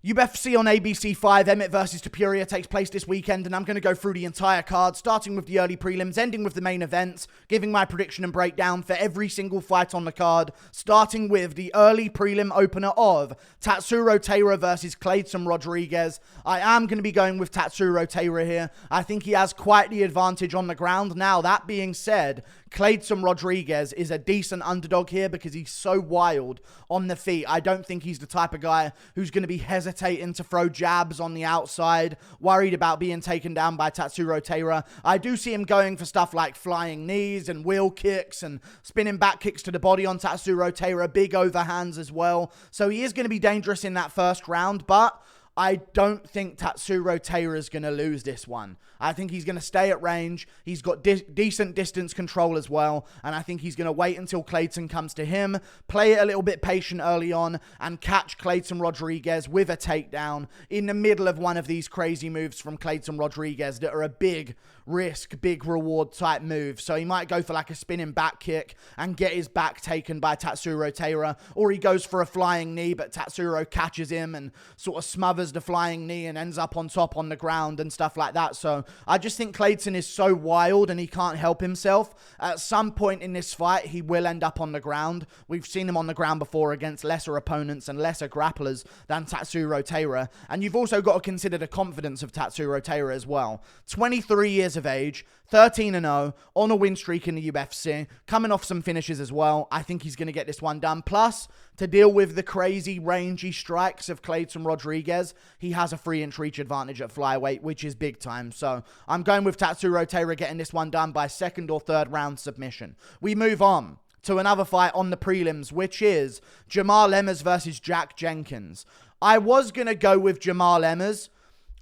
UFC on ABC 5, Emmett versus Topuria takes place this weekend, and I'm going to go through the entire card, starting with the early prelims, ending with the main events, giving my prediction and breakdown for every single fight on the card, starting with the early prelim opener of Tatsuro Taira versus Kleydson Rodrigues. I am going to be going with Tatsuro Taira here. I think he has quite the advantage on the ground. Now, that being said, Kleydson Rodrigues is a decent underdog here because he's so wild on the feet. I don't think he's the type of guy who's going to be hesitating to throw jabs on the outside, worried about being taken down by Tatsuro Taira. I do see him going for stuff like flying knees and wheel kicks and spinning back kicks to the body on Tatsuro Taira, big overhands as well. So he is going to be dangerous in that first round, but I don't think Tatsuro Taira is going to lose this one. I think he's going to stay at range. He's got decent distance control as well. And I think he's going to wait until Kleydson comes to him, play it a little bit patient early on, and catch Kleydson Rodrigues with a takedown in the middle of one of these crazy moves from Kleydson Rodrigues that are a big risk, big reward type move. So he might go for like a spinning back kick and get his back taken by Tatsuro Taira, or he goes for a flying knee, but Tatsuro catches him and sort of smothers the flying knee and ends up on top on the ground and stuff like that. So I just think Kleydson is so wild and he can't help himself. At some point in this fight, he will end up on the ground. We've seen him on the ground before against lesser opponents and lesser grapplers than Tatsuro Taira. And you've also got to consider the confidence of Tatsuro Taira as well. 23 years of age, 13-0, on a win streak in the UFC, coming off some finishes as well. I think he's going to get this one done. Plus, to deal with the crazy rangy strikes of Kleydson Rodrigues, he has a 3-inch reach advantage at flyweight, which is big time. So I'm going with Tatsuro Taira getting this one done by second or third round submission. We move on to another fight on the prelims, which is Jamall Emmers versus Jack Jenkins. I was going to go with Jamall Emmers.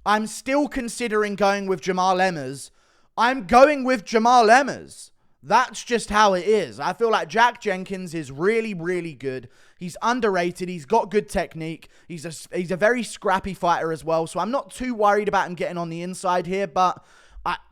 I'm still considering going with Jamall Emmers. I'm going with Jamall Emmers. That's just how it is. I feel like Jack Jenkins is really, really good. He's underrated. He's got good technique. He's a very scrappy fighter as well. So I'm not too worried about him getting on the inside here. But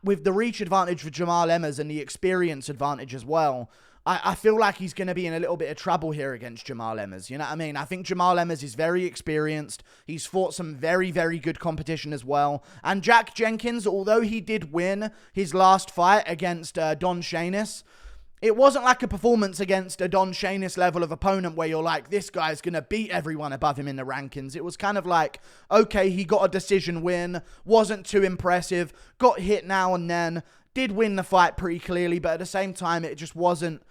with the reach advantage for Jamall Emmers and the experience advantage as well, I feel like he's going to be in a little bit of trouble here against Jamall Emmers. You know what I mean? I think Jamall Emmers is very experienced. He's fought some very, very good competition as well. And Jack Jenkins, although he did win his last fight against Don Shainis, it wasn't like a performance against a Don Shainis level of opponent where you're like, this guy's going to beat everyone above him in the rankings. It was kind of like, okay, he got a decision win, wasn't too impressive, got hit now and then, did win the fight pretty clearly, but at the same time, it just wasn't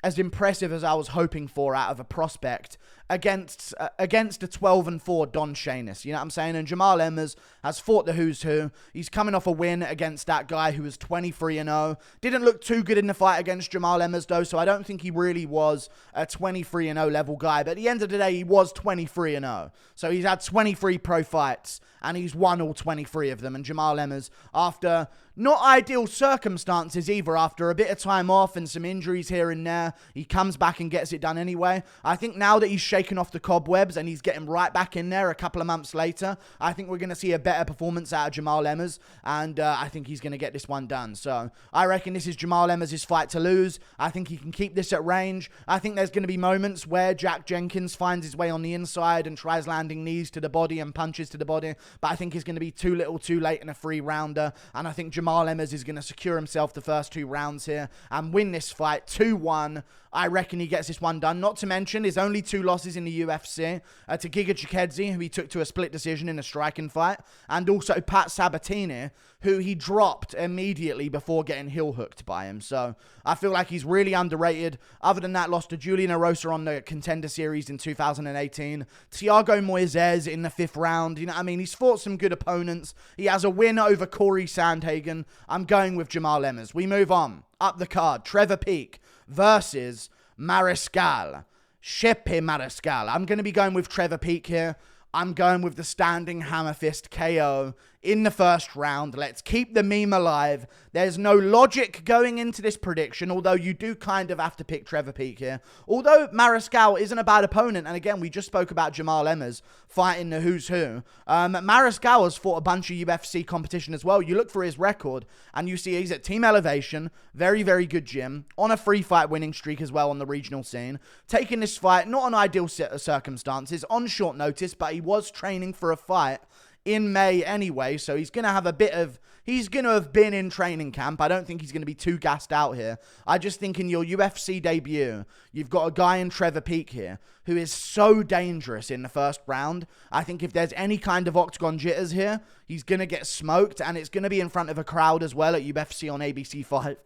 as impressive as I was hoping for out of a prospect against a 12-4 Don Shainis. You know what I'm saying? And Jamall Emmers has fought the who's who. He's coming off a win against that guy who was 23-0. Didn't look too good in the fight against Jamall Emmers, though, so I don't think he really was a 23-0 level guy. But at the end of the day, he was 23-0. So he's had 23 pro fights, and he's won all 23 of them. And Jamall Emmers, after not ideal circumstances either, after a bit of time off and some injuries here and there, he comes back and gets it done anyway. I think now that he's shaken off the cobwebs and he's getting right back in there a couple of months later, I think we're going to see a better performance out of Jamall Emmers, and I think he's going to get this one done. So I reckon this is Jamall Emmers' fight to lose. I think he can keep this at range. I think there's going to be moments where Jack Jenkins finds his way on the inside and tries landing knees to the body and punches to the body, but I think he's going to be too little too late in a 3-rounder, and I think Jamall Emmers is going to secure himself the first 2 rounds here and win this fight 2-1. I reckon he gets this one done. Not to mention his only 2 losses in the UFC to Giga Chikadze, who he took to a split decision in a striking fight, and also Pat Sabatini, who he dropped immediately before getting heel hooked by him. So I feel like he's really underrated. Other than that, lost to Julian Erosa on the Contender Series in 2018. Thiago Moises in the 5th round. You know what I mean? He's fought some good opponents. He has a win over Corey Sandhagen. I'm going with Jamall Emmers. We move on. Up the card, Trevor Peek versus Mariscal. Chepe Mariscal. I'm going to be going with Trevor Peek here. I'm going with the standing hammer fist KO in the first round. Let's keep the meme alive. There's no logic going into this prediction, although you do kind of have to pick Trevor Peek here. Although Mariscal isn't a bad opponent, and again, we just spoke about Jamall Emmers fighting the who's who. Mariscal has fought a bunch of UFC competition as well. You look for his record, and you see he's at Team Elevation, very, very good gym, on a free fight winning streak as well on the regional scene. Taking this fight, not on ideal circumstances, on short notice, but he was training for a fight in May anyway, so he's going to have a bit of... He's going to have been in training camp. I don't think he's going to be too gassed out here. I just think in your UFC debut, you've got a guy in Trevor Peek here who is so dangerous in the first round. I think if there's any kind of octagon jitters here, he's going to get smoked, and it's going to be in front of a crowd as well at UFC on ABC 5.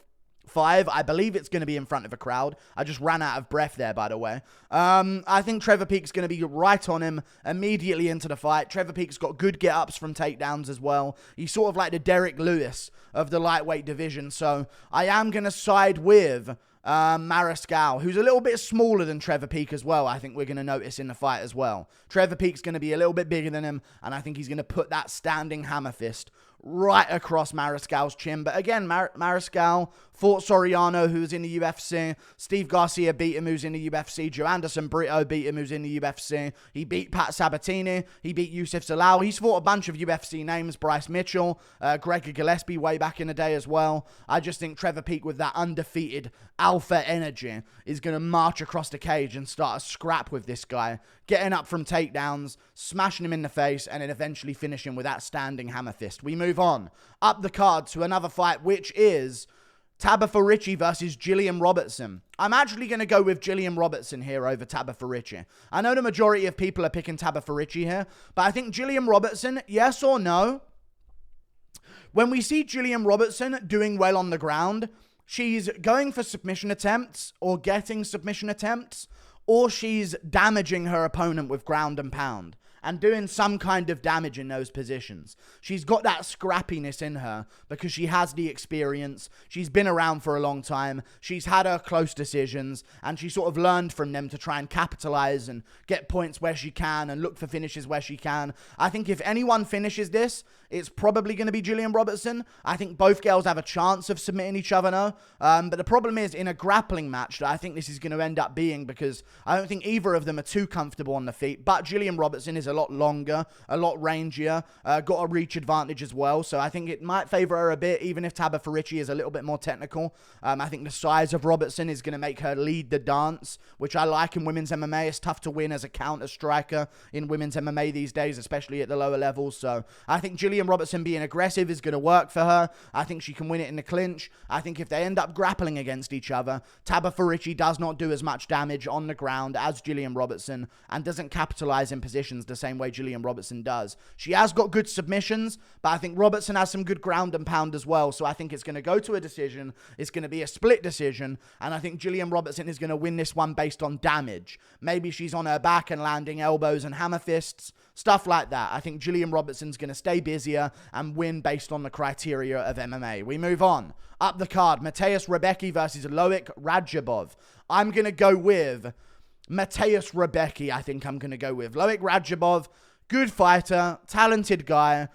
I believe it's going to be in front of a crowd. I just ran out of breath there, by the way. I think Trevor Peek's going to be right on him immediately into the fight. Trevor Peek's got good get-ups from takedowns as well. He's sort of like the Derek Lewis of the lightweight division. So I am going to side with Mariscal, who's a little bit smaller than Trevor Peek as well. I think we're going to notice in the fight as well. Trevor Peek's going to be a little bit bigger than him, and I think he's going to put that standing hammer fist right across Mariscal's chin. But again, Mariscal fought Soriano, who's in the UFC. Steve Garcia beat him, who's in the UFC. Joe Anderson Brito beat him, who's in the UFC. He beat Pat Sabatini. He beat Yusuf Zalal. He's fought a bunch of UFC names. Bryce Mitchell, Gregor Gillespie way back in the day as well. I just think Trevor Peek, with that undefeated alpha energy, is going to march across the cage and start a scrap with this guy, getting up from takedowns, smashing him in the face, and then eventually finishing with that standing hammer fist. We move on up the card to another fight, which is Tabatha Ricci versus Gillian Robertson. I'm actually going to go with Gillian Robertson here over Tabatha Ricci. I know the majority of people are picking Tabatha Ricci here, but I think Gillian Robertson, yes or no, when we see Gillian Robertson doing well on the ground, she's going for submission attempts or getting submission attempts, or she's damaging her opponent with ground and pound and doing some kind of damage in those positions. She's got that scrappiness in her because she has the experience. She's been around for a long time. She's had her close decisions, and she sort of learned from them to try and capitalize and get points where she can and look for finishes where she can. I think if anyone finishes this, it's probably going to be Gillian Robertson. I think both girls have a chance of submitting each other now. But the problem is, in a grappling match, that I think this is going to end up being, because I don't think either of them are too comfortable on the feet. But Gillian Robertson is a lot longer, a lot rangier, got a reach advantage as well. So I think it might favor her a bit, even if Tabatha Ricci is a little bit more technical. I think the size of Robertson is going to make her lead the dance, which I like in women's MMA. It's tough to win as a counter striker in women's MMA these days, especially at the lower levels. So I think Gillian Robertson being aggressive is going to work for her. I think she can win it in the clinch. I think if they end up grappling against each other, Tabatha Ricci does not do as much damage on the ground as Gillian Robertson and doesn't capitalize in positions the same way Gillian Robertson does. She has got good submissions, but I think Robertson has some good ground and pound as well. So I think it's going to go to a decision. It's going to be a split decision, and I think Gillian Robertson is going to win this one based on damage. Maybe she's on her back and landing elbows and hammer fists, stuff like that. I think Gillian Robertson's going to stay busier and win based on the criteria of MMA. We move on. Up the card, Mateusz Rebecki versus Loik Radzhabov. I'm going to go with Mateusz Rebecki. I think I'm going to go with Loik Radzhabov. Good fighter, talented guy,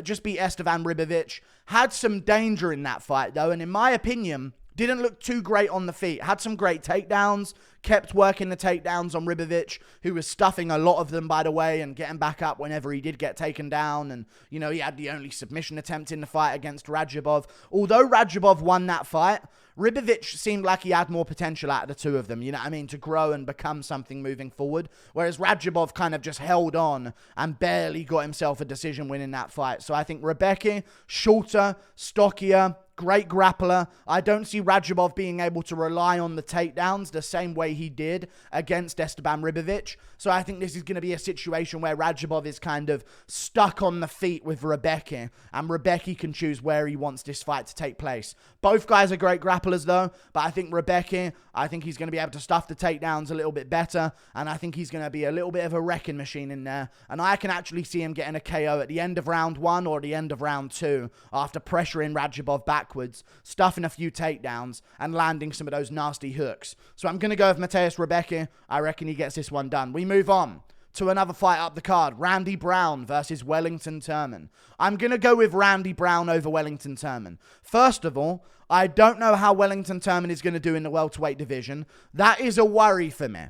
just beat Esteban Ribovic. Had some danger in that fight though, and in my opinion, didn't look too great on the feet. Had some great takedowns, kept working the takedowns on Ribovic, who was stuffing a lot of them, by the way, and getting back up whenever he did get taken down. And, you know, he had the only submission attempt in the fight against Radzhabov. Although Radzhabov won that fight, Ribovic seemed like he had more potential out of the two of them, you know what I mean, to grow and become something moving forward. Whereas Radzhabov kind of just held on and barely got himself a decision win in that fight. So I think Rebecki, shorter, stockier, great grappler. I don't see Radzhabov being able to rely on the takedowns the same way he did against Esteban Ribovic. So I think this is going to be a situation where Radzhabov is kind of stuck on the feet with Rebecki, and Rebecki can choose where he wants this fight to take place. Both guys are great grapplers though, but I think Rebecki, I think he's going to be able to stuff the takedowns a little bit better, and I think he's going to be a little bit of a wrecking machine in there, and I can actually see him getting a KO at the end of round 1 or the end of round 2 after pressuring Radzhabov backwards, stuffing a few takedowns, and landing some of those nasty hooks. So I'm going to go with Mateusz Rebecki. I reckon he gets this one done. We move on to another fight up the card. Randy Brown versus Wellington Turman. I'm going to go with Randy Brown over Wellington Turman. First of all, I don't know how Wellington Turman is going to do in the welterweight division. That is a worry for me.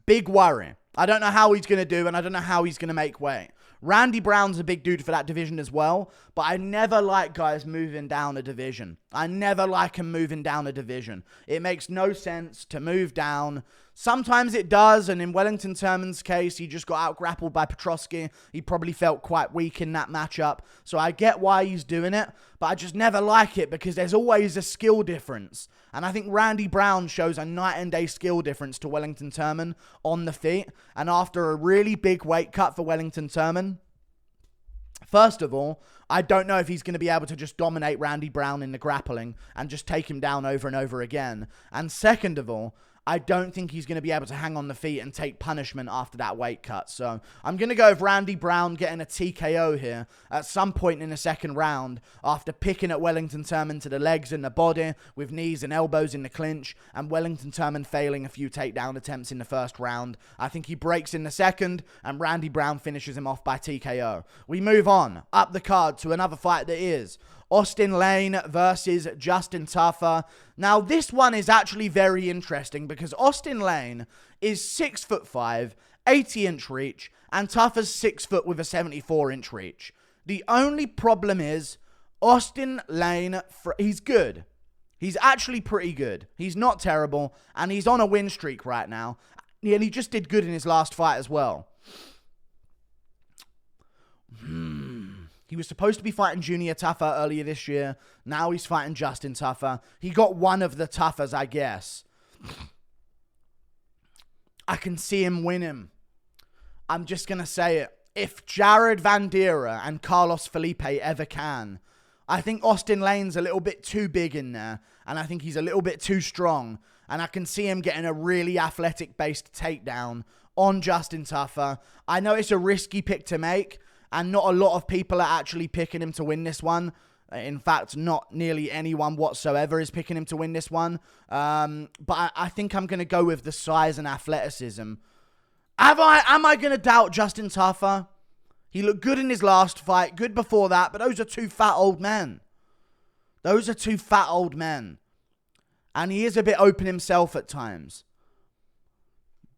Big worry. I don't know how he's going to do, and I don't know how he's going to make weight. Randy Brown's a big dude for that division as well, but I never like guys moving down a division. I never like him moving down a division. It makes no sense to move down. Sometimes it does, and in Wellington Turman's case, he just got out-grappled by Petrosky. He probably felt quite weak in that matchup, so I get why he's doing it, but I just never like it because there's always a skill difference. And I think Randy Brown shows a night and day skill difference to Wellington Turman on the feet. And after a really big weight cut for Wellington Turman, first of all, I don't know if he's going to be able to just dominate Randy Brown in the grappling and just take him down over and over again. And second of all, I don't think he's going to be able to hang on the feet and take punishment after that weight cut. So I'm going to go with Randy Brown getting a TKO here at some point in the second round after picking at Wellington Turman to the legs and the body with knees and elbows in the clinch, and Wellington Turman failing a few takedown attempts in the first round. I think he breaks in the second and Randy Brown finishes him off by TKO. We move on up the card to another fight that is Austen Lane versus Justin Tafa. Now, this one is actually very interesting because Austen Lane is 6'5", 80-inch reach, and Tafa's 6 foot with a 74-inch reach. The only problem is Austen Lane, he's good. He's actually pretty good. He's not terrible, and he's on a win streak right now. And he just did good in his last fight as well. He was supposed to be fighting Junior Tafa earlier this year. Now he's fighting Justin Tafa. He got one of the Tafas, I guess. I can see him win him. I'm just going to say it. If Jared Vandeera and Carlos Felipe ever can, I think Austen Lane's a little bit too big in there. And I think he's a little bit too strong. And I can see him getting a really athletic-based takedown on Justin Tafa. I know it's a risky pick to make, and not a lot of people are actually picking him to win this one. In fact, not nearly anyone whatsoever is picking him to win this one. But I think I'm going to go with the size and athleticism. Am I going to doubt Justin Tafa? He looked good in his last fight, good before that, but those are two fat old men. Those are two fat old men. And he is a bit open himself at times.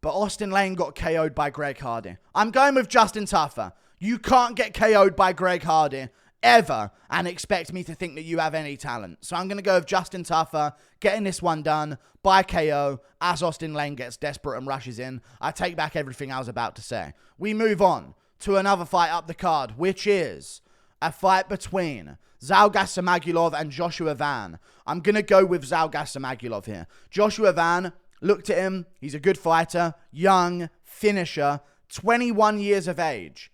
But Austen Lane got KO'd by Greg Hardy. I'm going with Justin Tafa. You can't get KO'd by Greg Hardy ever and expect me to think that you have any talent. So I'm going to go with Justin Tafa getting this one done by KO as Austen Lane gets desperate and rushes in. I take back everything I was about to say. We move on to another fight up the card, which is a fight between Zhalgas Samagulov and Joshua Van. I'm going to go with Zhalgas Samagulov here. Joshua Van, looked at him. He's a good fighter, young, finisher, 21 years of age.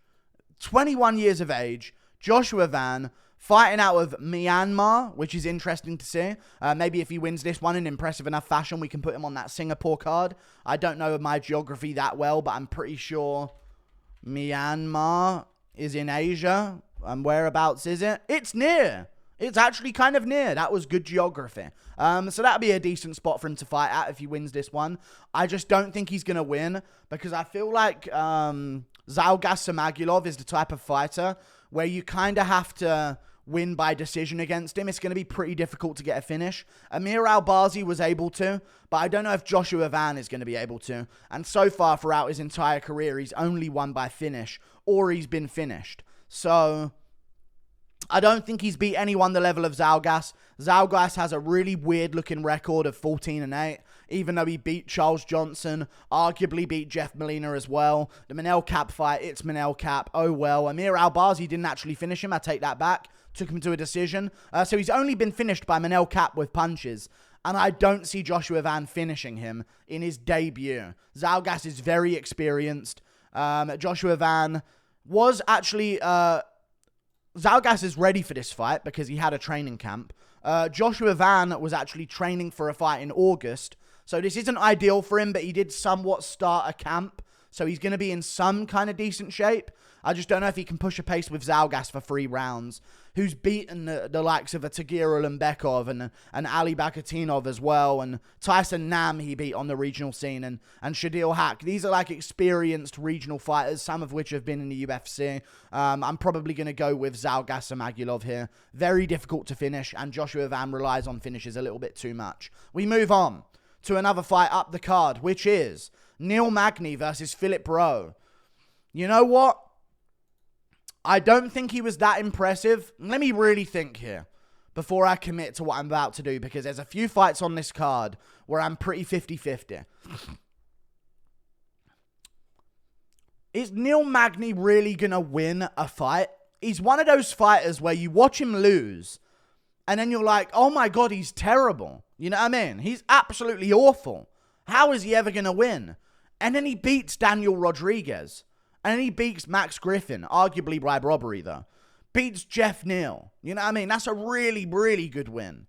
21 years of age, Joshua Van, fighting out of Myanmar, which is interesting to see. Maybe if he wins this one in impressive enough fashion, we can put him on that Singapore card. I don't know my geography that well, but I'm pretty sure Myanmar is in Asia. And whereabouts is it? It's near. It's actually kind of near. That was good geography. So that'd be a decent spot for him to fight at if he wins this one. I just don't think he's going to win because I feel like Zhalgas Samagulov is the type of fighter where you kind of have to win by decision against him. It's going to be pretty difficult to get a finish. Amir Albazi was able to, but I don't know if Joshua Van is going to be able to. And so far throughout his entire career, he's only won by finish or he's been finished. So I don't think he's beat anyone the level of Zhalgas. Zhalgas has a really weird looking record of 14-8, even though he beat Charles Johnson, arguably beat Jeff Molina as well. The Manel Cap fight, it's Manel Cap. Oh well. Amir Albazi didn't actually finish him. I take that back. Took him to a decision. So he's only been finished by Manel Cap with punches. And I don't see Joshua Van finishing him in his debut. Zhalgas is very experienced. Joshua Van was actually... Zhalgas is ready for this fight because he had a training camp. Joshua Van was actually training for a fight in August. So this isn't ideal for him, but he did somewhat start a camp. so he's going to be in some kind of decent shape. I just don't know if he can push a pace with Zhalgas for 3 rounds, who's beaten the likes of a Tagir Lembekov and Ali Bakatinov as well, and Tyson Nam he beat on the regional scene, and Shadil Hack. These are like experienced regional fighters, some of which have been in the UFC. I'm probably going to go with Zhalgas Magulov here. Very difficult to finish, and Joshua Van relies on finishes a little bit too much. We move on to another fight up the card, which is Neil Magny versus Philip Rowe. You know what? I don't think he was that impressive. Let me really think here before I commit to what I'm about to do, because there's a few fights on this card where I'm pretty 50-50. Is Neil Magny really going to win a fight? He's one of those fighters where you watch him lose and then you're like, oh my God, he's terrible. You know what I mean? He's absolutely awful. How is he ever going to win? And then he beats Daniel Rodrigues. And then he beats Max Griffin, arguably by robbery though. Beats Jeff Neal. You know what I mean? That's a really, really good win.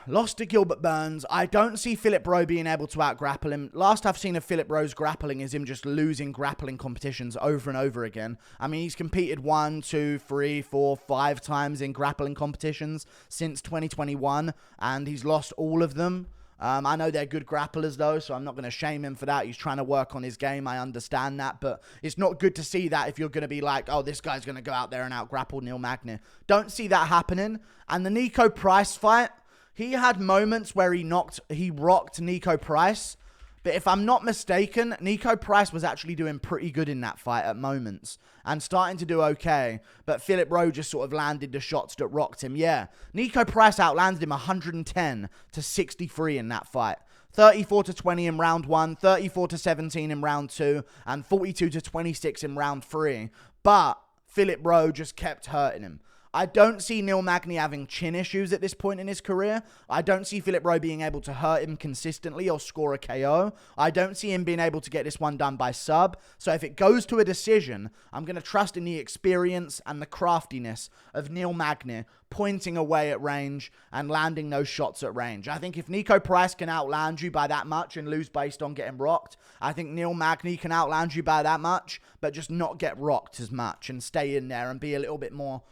Lost to Gilbert Burns. I don't see Philip Rowe being able to out-grapple him. Last I've seen of Philip Rowe's grappling is him just losing grappling competitions over and over again. I mean, he's competed 1, 2, 3, 4, 5 times in grappling competitions since 2021, and he's lost all of them. I know they're good grapplers though, so I'm not going to shame him for that. He's trying to work on his game. I understand that, but it's not good to see that if you're going to be like, oh, this guy's going to go out there and out-grapple Neil Magny. Don't see that happening. And the Nico Price fight, he had moments where he rocked Nico Price, but if I'm not mistaken, Nico Price was actually doing pretty good in that fight at moments and starting to do okay, but Philip Rowe just sort of landed the shots that rocked him. Yeah, Nico Price outlanded him 110-63 in that fight. 34-20 in round 1, 34-17 in round 2, and 42-26 in round 3. But Philip Rowe just kept hurting him. I don't see Neil Magny having chin issues at this point in his career. I don't see Philip Rowe being able to hurt him consistently or score a KO. I don't see him being able to get this one done by sub. So if it goes to a decision, I'm going to trust in the experience and the craftiness of Neil Magny pointing away at range and landing those shots at range. I think if Nico Price can outland you by that much and lose based on getting rocked, I think Neil Magny can outland you by that much, but just not get rocked as much and stay in there and be a little bit more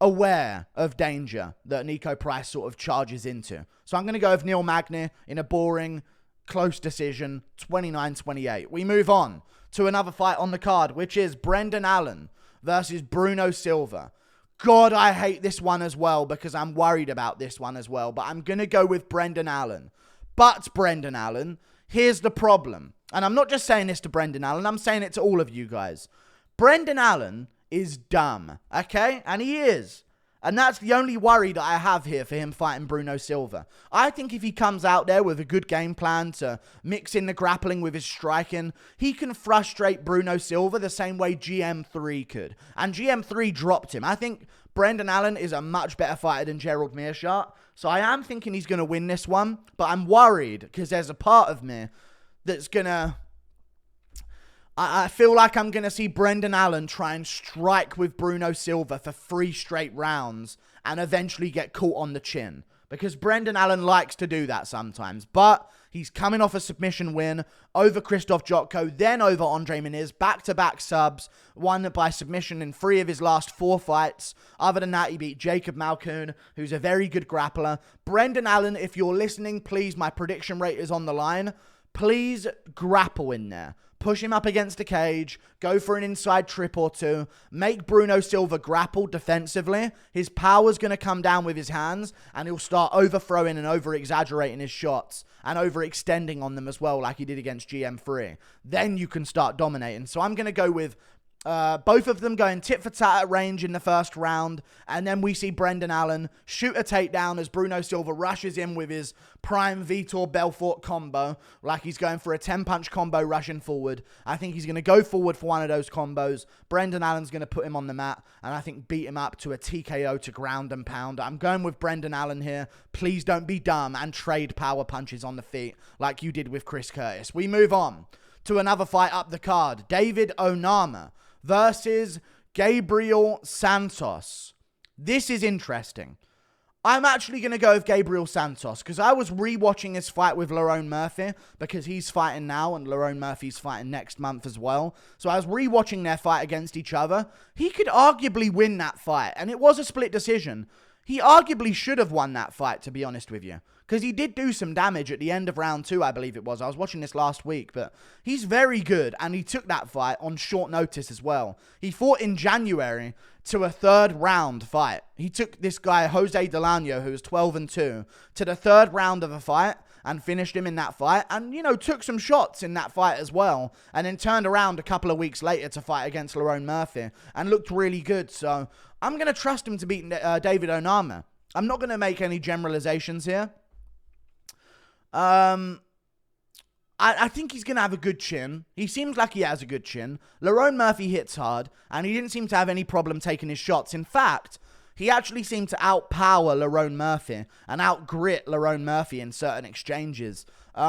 aware of danger that Nico Price sort of charges into. So I'm going to go with Neil Magny in a boring, close decision, 29-28. We move on to another fight on the card, which is Brendan Allen versus Bruno Silva. God, I hate this one as well because I'm worried about this one as well, but I'm going to go with Brendan Allen. But Brendan Allen, here's the problem. And I'm not just saying this to Brendan Allen, I'm saying it to all of you guys. Brendan Allen is dumb, okay? And he is. And that's the only worry that I have here for him fighting Bruno Silva. I think if he comes out there with a good game plan to mix in the grappling with his striking, he can frustrate Bruno Silva the same way GM3 could. And GM3 dropped him. I think Brendan Allen is a much better fighter than Gerald Meerschaert. So I am thinking he's going to win this one. But I'm worried because there's a part of me that's going to... I feel like I'm going to see Brendan Allen try and strike with Bruno Silva for 3 straight rounds and eventually get caught on the chin. Because Brendan Allen likes to do that sometimes. But he's coming off a submission win over Krzysztof Jotko, then over Andre Muniz, back-to-back subs, won by submission in 3 of his last 4 fights. Other than that, he beat Jacob Malkoun, who's a very good grappler. Brendan Allen, if you're listening, please, my prediction rate is on the line. Please grapple in there. Push him up against the cage, go for an inside trip or 2, make Bruno Silva grapple defensively. His power's going to come down with his hands, and he'll start overthrowing and over-exaggerating his shots and overextending on them as well, like he did against GM3. Then you can start dominating. So I'm going to go with both of them going tit for tat at range in the first round, and then we see Brendan Allen shoot a takedown as Bruno Silva rushes in with his prime Vitor Belfort combo, like he's going for a 10-punch combo rushing forward. I think he's going to go forward for one of those combos. Brendan Allen's going to put him on the mat, and I think beat him up to a TKO to ground and pound. I'm going with Brendan Allen here. Please don't be dumb and trade power punches on the feet like you did with Chris Curtis. We move on to another fight up the card. David Onama versus Gabriel Santos. This is interesting. I'm actually going to go with Gabriel Santos because I was rewatching his fight with Lerone Murphy because he's fighting now and Lerone Murphy's fighting next month as well. So I was rewatching their fight against each other. He could arguably win that fight, and it was a split decision. He arguably should have won that fight, to be honest with you, because he did do some damage at the end of round 2, I believe it was. I was watching this last week, but he's very good, and he took that fight on short notice as well. He fought in January to a 3rd round fight. He took this guy, Jose Delano, who was 12-2, to the 3rd round of a fight and finished him in that fight and, you know, took some shots in that fight as well, and then turned around a couple of weeks later to fight against Lerone Murphy and looked really good. So I'm going to trust him to beat David Onama. I'm not going to make any generalizations here. I think he's going to have a good chin. He seems like he has a good chin. Lerone Murphy hits hard, and he didn't seem to have any problem taking his shots. In fact, he actually seemed to outpower Lerone Murphy and outgrit Lerone Murphy in certain exchanges. So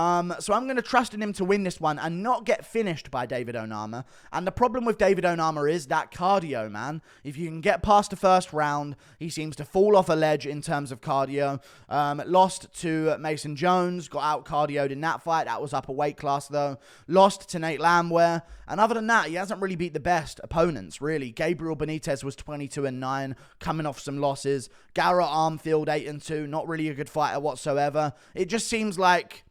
I'm going to trust in him to win this one and not get finished by David Onama. And the problem with David Onama is that cardio, man. If you can get past the 1st round, he seems to fall off a ledge in terms of cardio. Lost to Mason Jones, got out cardioed in that fight. That was up a weight class, though. Lost to Nate Landwehr. And other than that, he hasn't really beat the best opponents, really. Gabriel Benitez was 22-9, coming off some losses. Garrett Armfield, 8-2, not really a good fighter whatsoever. It just seems like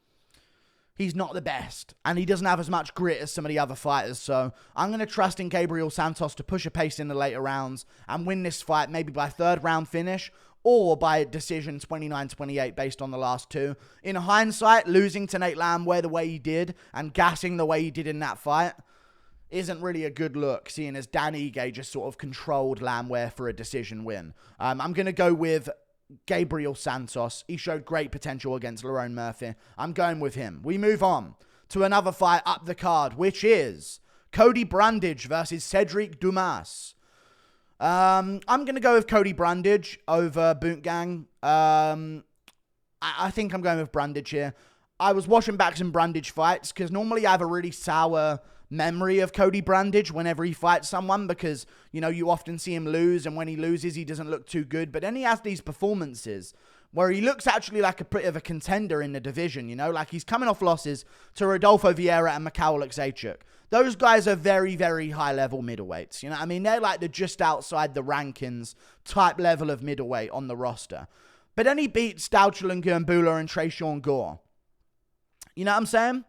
he's not the best, and he doesn't have as much grit as some of the other fighters, so I'm going to trust in Gabriel Santos to push a pace in the later rounds and win this fight maybe by 3rd round finish or by decision 29-28 based on the last 2. In hindsight, losing to Nate Landwehr the way he did and gassing the way he did in that fight isn't really a good look, seeing as Dan Ige just sort of controlled Landwehr for a decision win. I'm going to go with Gabriel Santos. He showed great potential against Lerone Murphy. I'm going with him. We move on to another fight up the card, which is Cody Brundage versus Cedric Dumas. I'm going to go with Cody Brundage over Bootgang. I think I'm going with Brundage here. I was watching back some Brundage fights because normally I have a really sour memory of Cody Brundage whenever he fights someone because, you know, you often see him lose, and when he loses, he doesn't look too good. But then he has these performances where he looks actually like a bit of a contender in the division, you know, like he's coming off losses to Rodolfo Vieira and Mikhail Oleksiejczuk. Those guys are very, very high-level middleweights, you know what I mean? They're like the just outside the rankings type level of middleweight on the roster. But then he beats Dalchalon Gurnbula and Tresean Gore. You know what I'm saying?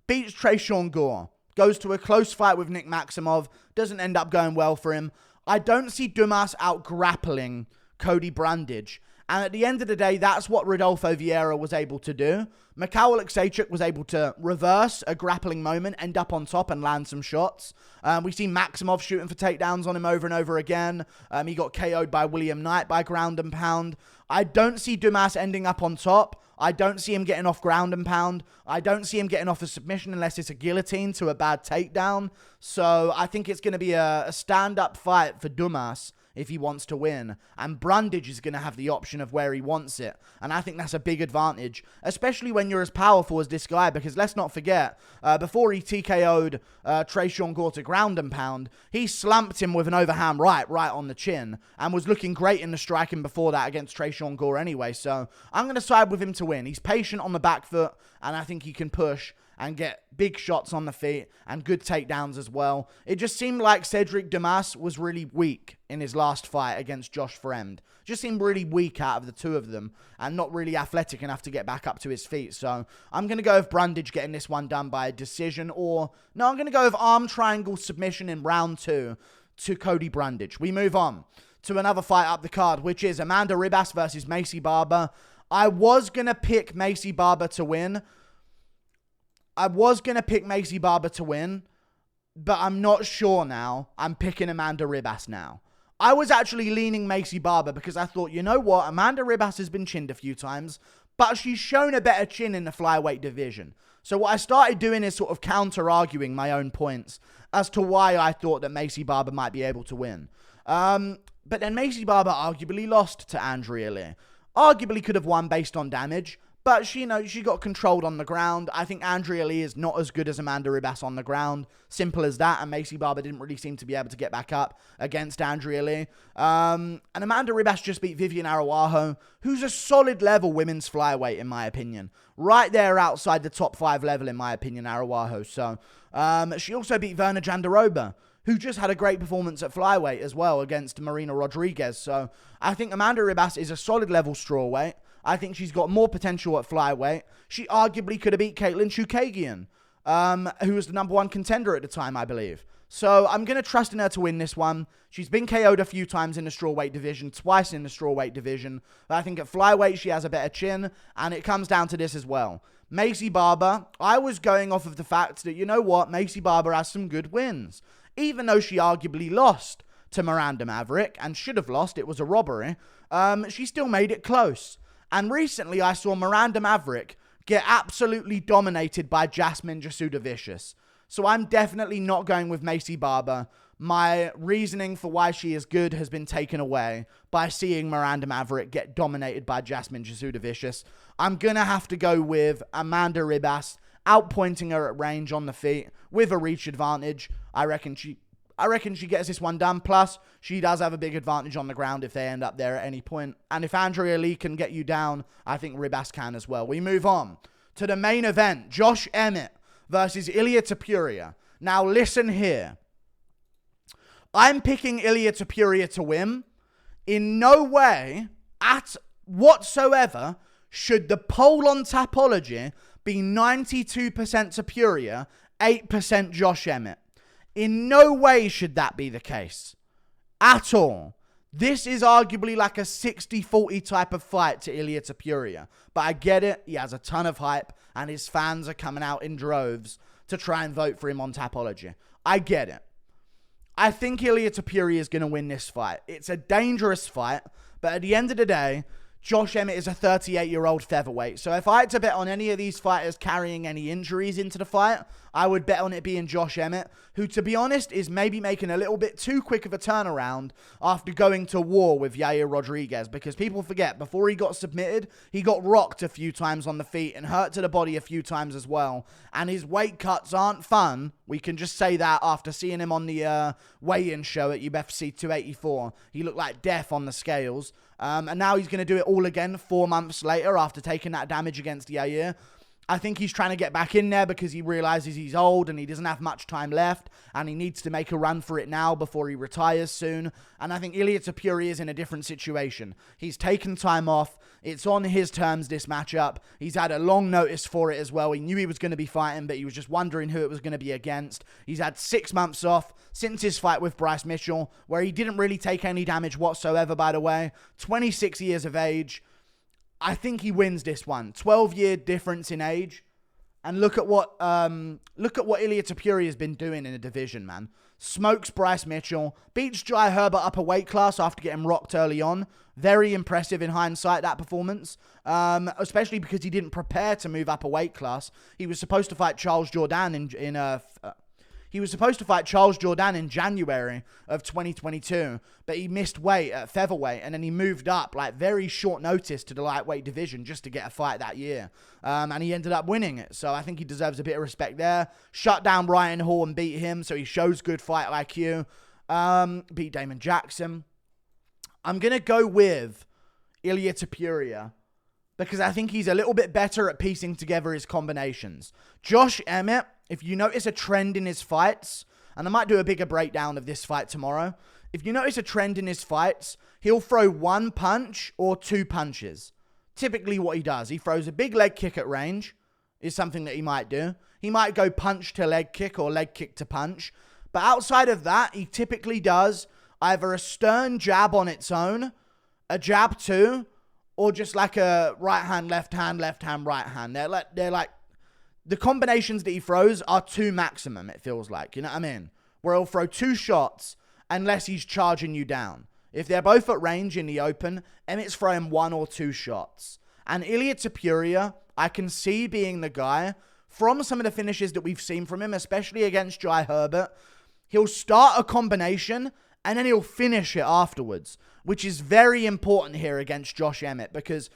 Beats Tresean Gore. Goes to a close fight with Nick Maximov. Doesn't end up going well for him. I don't see Dumas out-grappling Cody Brundage. And at the end of the day, that's what Rodolfo Vieira was able to do. Mikhail Oleksiejczuk was able to reverse a grappling moment, end up on top and land some shots. We see Maximov shooting for takedowns on him over and over again. He got KO'd by William Knight by ground and pound. I don't see Dumas ending up on top. I don't see him getting off ground and pound. I don't see him getting off a submission unless it's a guillotine to a bad takedown. So I think it's going to be a stand-up fight for Dumas if he wants to win. And Brundage is going to have the option of where he wants it. And I think that's a big advantage, especially when you're as powerful as this guy, because let's not forget, before he TKO'd Tresean Gore to ground and pound, he slumped him with an overhand right on the chin and was looking great in the striking before that against Tresean Gore anyway. So I'm going to side with him to win. He's patient on the back foot, and I think he can push and get big shots on the feet and good takedowns as well. It just seemed like Cedric Dumas was really weak in his last fight against Josh Fremd. Just seemed really weak out of the two of them and not really athletic enough to get back up to his feet. So I'm going to go with Brundage getting this one done by a decision, I'm going to go with arm triangle submission in round 2 to Cody Brundage. We move on to another fight up the card, which is Amanda Ribas versus Maycee Barber. I was going to pick Maycee Barber to win, but I'm not sure now. I'm picking Amanda Ribas now. I was actually leaning Maycee Barber because I thought, you know what? Amanda Ribas has been chinned a few times, but she's shown a better chin in the flyweight division. So what I started doing is sort of counter-arguing my own points as to why I thought that Maycee Barber might be able to win. But then Maycee Barber arguably lost to Andrea Lee. Arguably could have won based on damage, But she got controlled on the ground. I think Andrea Lee is not as good as Amanda Ribas on the ground. Simple as that. And Maycee Barber didn't really seem to be able to get back up against Andrea Lee. And Amanda Ribas just beat Vivian Araújo, who's a solid level women's flyweight, in my opinion. Right there outside the top 5 level, in my opinion, Araújo. So she also beat Verna Jandiroba, who just had a great performance at flyweight as well against Marina Rodrigues. So I think Amanda Ribas is a solid level strawweight. I think she's got more potential at flyweight. She arguably could have beat Caitlin Chookagian, who was the number 1 contender at the time, I believe. So I'm going to trust in her to win this one. She's been KO'd a few times in the strawweight division, twice in the strawweight division. But I think at flyweight, she has a better chin, and it comes down to this as well. Maycee Barber, I was going off of the fact that, you know what, Maycee Barber has some good wins. Even though she arguably lost to Miranda Maverick, and should have lost, it was a robbery, she still made it close. And recently, I saw Miranda Maverick get absolutely dominated by Jasmine Jasudavicius. So I'm definitely not going with Maycee Barber. My reasoning for why she is good has been taken away by seeing Miranda Maverick get dominated by Jasmine Jasudavicius. I'm going to have to go with Amanda Ribas, outpointing her at range on the feet with a reach advantage. I reckon she gets this one done. Plus, she does have a big advantage on the ground if they end up there at any point. And if Andrea Lee can get you down, I think Ribas can as well. We move on to the main event. Josh Emmett versus Ilia Topuria. Now, listen here. I'm picking Ilia Topuria to win. In no way, at whatsoever, should the poll on Tapology be 92% Topuria, 8% Josh Emmett. In no way should that be the case. At all. This is arguably like a 60-40 type of fight to Ilia Topuria. But I get it. He has a ton of hype. And his fans are coming out in droves to try and vote for him on Tapology. I get it. I think Ilia Topuria is going to win this fight. It's a dangerous fight. But at the end of the day, Josh Emmett is a 38-year-old featherweight. So if I had to bet on any of these fighters carrying any injuries into the fight, I would bet on it being Josh Emmett, who, to be honest, is maybe making a little bit too quick of a turnaround after going to war with Yair Rodrigues. Because people forget, before he got submitted, he got rocked a few times on the feet and hurt to the body a few times as well. And his weight cuts aren't fun. We can just say that after seeing him on the weigh-in show at UFC 284. He looked like death on the scales. And now he's going to do it all again 4 months later after taking that damage against Yair. I think he's trying to get back in there because he realizes he's old and he doesn't have much time left and he needs to make a run for it now before he retires soon. And I think Ilia Topuria is in a different situation. He's taken time off. It's on his terms, this matchup. He's had a long notice for it as well. He knew he was going to be fighting, but he was just wondering who it was going to be against. He's had 6 months off since his fight with Bryce Mitchell, where he didn't really take any damage whatsoever, by the way. 26 years of age. I think he wins this one. 12-year difference in age. And look at what Ilia Topuria has been doing in the division, man. Smokes Bryce Mitchell. Beats Jai Herbert up a weight class after getting rocked early on. Very impressive in hindsight, that performance. Especially because he didn't prepare to move up a weight class. He was supposed to fight Charles Jourdain in January of 2022, but he missed weight at featherweight, and then he moved up like very short notice to the lightweight division just to get a fight that year. And he ended up winning it, so I think he deserves a bit of respect there. Shut down Ryan Hall and beat him, so he shows good fight IQ. Beat Damon Jackson. I'm going to go with Ilia Topuria because I think he's a little bit better at piecing together his combinations. Josh Emmett, if you notice a trend in his fights, and I might do a bigger breakdown of this fight tomorrow, if you notice a trend in his fights, he'll throw 1 punch or 2 punches. Typically what he does, he throws a big leg kick at range, is something that he might do. He might go punch to leg kick or leg kick to punch. But outside of that, he typically does either a stern jab on its own, a jab too, or just like a right hand, left hand, right hand. They're like the combinations that he throws are 2 maximum, it feels like. You know what I mean? Where he'll throw 2 shots unless he's charging you down. If they're both at range in the open, Emmett's throwing 1 or 2 shots. And Ilia Topuria, I can see being the guy from some of the finishes that we've seen from him, especially against Jai Herbert. He'll start a combination and then he'll finish it afterwards, which is very important here against Josh Emmett because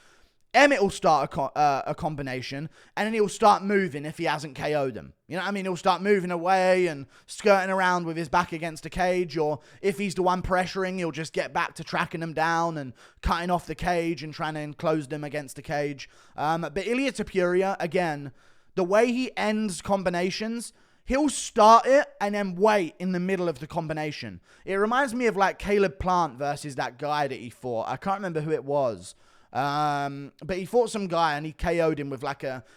Emmett will start a combination, and then he'll start moving if he hasn't KO'd him. You know what I mean? He'll start moving away and skirting around with his back against the cage, or if he's the one pressuring, he'll just get back to tracking them down and cutting off the cage and trying to enclose them against the cage. But Ilia Topuria, again, the way he ends combinations, he'll start it and then wait in the middle of the combination. It reminds me of like Caleb Plant versus that guy that he fought. I can't remember who it was. But he fought some guy and he KO'd him with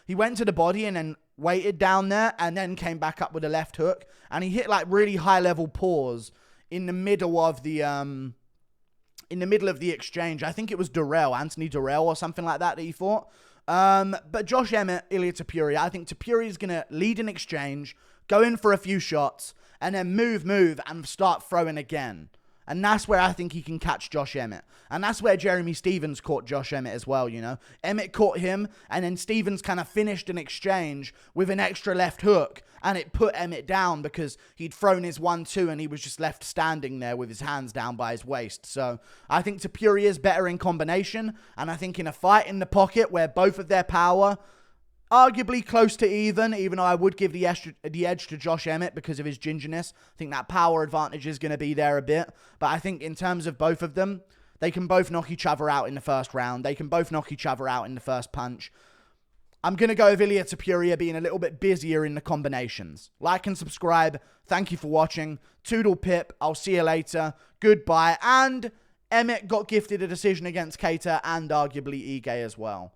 he went to the body and then waited down there and then came back up with a left hook. And he hit like really high level paws in the middle of the exchange. I think it was Anthony Durrell or something like that he fought. But Josh Emmett, Ilia Topuria, I think Topuria is going to lead an exchange, go in for a few shots, and then move, and start throwing again. And that's where I think he can catch Josh Emmett. And that's where Jeremy Stephens caught Josh Emmett as well, you know. Emmett caught him, and then Stephens kind of finished an exchange with an extra left hook, and it put Emmett down because he'd thrown his 1-2, and he was just left standing there with his hands down by his waist. So I think Topuria is better in combination, and I think in a fight in the pocket where both of their power arguably close to even though I would give the edge to Josh Emmett because of his gingerness. I think that power advantage is going to be there a bit. But I think in terms of both of them, they can both knock each other out in the first round. They can both knock each other out in the first punch. I'm going to go with Ilia Topuria being a little bit busier in the combinations. Like and subscribe. Thank you for watching. Toodle pip. I'll see you later. Goodbye. And Emmett got gifted a decision against Keita and arguably Ige as well.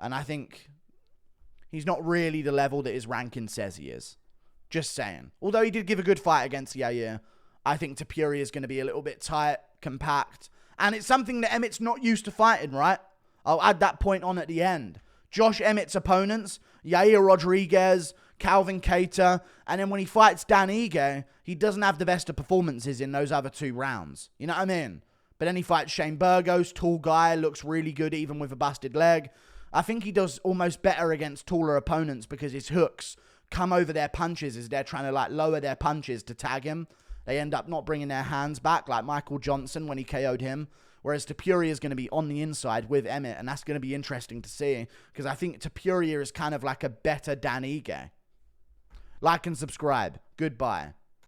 And I think he's not really the level that his ranking says he is. Just saying. Although he did give a good fight against Yair, I think Topuria is going to be a little bit tight, compact. And it's something that Emmett's not used to fighting, right? I'll add that point on at the end. Josh Emmett's opponents, Yair Rodrigues, Calvin Keita, and then when he fights Dan Ige, he doesn't have the best of performances in those other 2 rounds. You know what I mean? But then he fights Shane Burgos, tall guy, looks really good even with a busted leg. I think he does almost better against taller opponents because his hooks come over their punches as they're trying to like lower their punches to tag him. They end up not bringing their hands back like Michael Johnson when he KO'd him. Whereas Topuria is going to be on the inside with Emmett, and that's going to be interesting to see because I think Topuria is kind of like a better Dan Ige. Like and subscribe. Goodbye.